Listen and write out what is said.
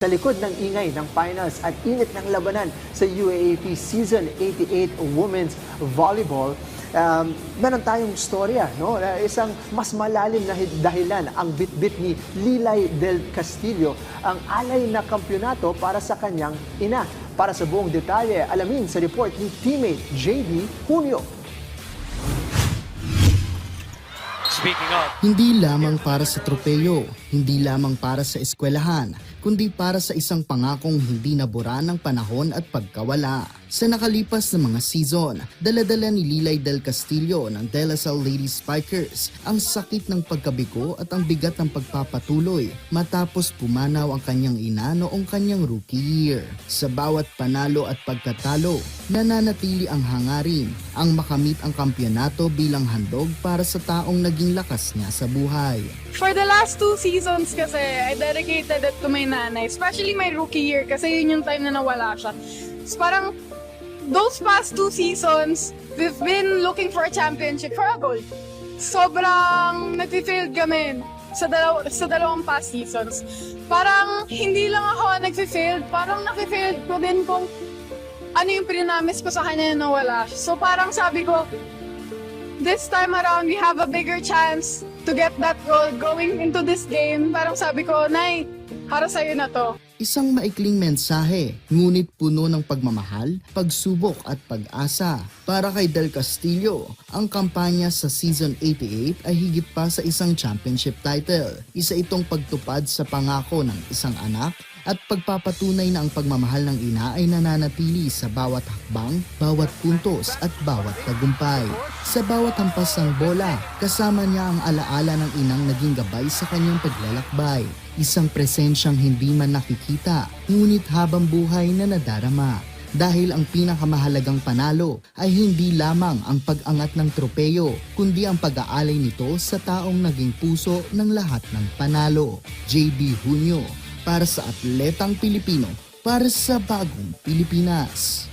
Sa likod ng ingay ng finals at init ng labanan sa UAAP Season 88 Women's Volleyball, meron tayong storya, no? Isang mas malalim na dahilan ang bitbit ni Lilay Del Castillo, ang alay na kampyonato para sa kanyang ina. Para sa buong detalye, alamin sa report ni teammate JB Junio. Hindi lamang para sa tropeyo, hindi lamang para sa eskwelahan, kundi para sa isang pangakong hindi nabura ng panahon at pagkawala. Sa nakalipas na mga season, dala-dala ni Lilay Del Castillo ng De La Salle Lady Spikers ang sakit ng pagkabiko at ang bigat ng pagpapatuloy matapos pumanaw ang kanyang ina noong kanyang rookie year. Sa bawat panalo at pagkatalo, nananatili ang hangarin, ang makamit ang kampyonato bilang handog para sa taong naging lakas niya sa buhay. For the last 2 seasons kasi, I dedicated it to my nanay, especially my rookie year kasi yun yung time na nawala siya. So parang those past 2 seasons, we've been looking for a championship, for a gold. Sobrang nag-failed kami sa dalawang past seasons. Parang hindi lang ako nag-failed, parang nag-failed ko din kung ano yung prinamis ko sa kanya na nawala. So parang sabi ko, this time around, we have a bigger chance to get that goal going into this game. Parang sabi ko, Nay, para sa'yo na to. Isang maikling mensahe, ngunit puno ng pagmamahal, pagsubok at pag-asa. Para kay Del Castillo, ang kampanya sa Season 88 ay higit pa sa isang championship title. Isa itong pagtupad sa pangako ng isang anak at pagpapatunay na ang pagmamahal ng ina ay nananatili sa bawat hakbang, bawat puntos at bawat tagumpay. Sa bawat hampas ng bola, kasama niya ang alaala ng inang naging gabay sa kanyang paglalakbay. Isang presensyang hindi man nakikita, ngunit habang buhay na nadarama. Dahil ang pinakamahalagang panalo ay hindi lamang ang pag-angat ng tropeyo, kundi ang pag-aalay nito sa taong naging puso ng lahat ng panalo. JB Junio, para sa atletang Pilipino, para sa bagong Pilipinas.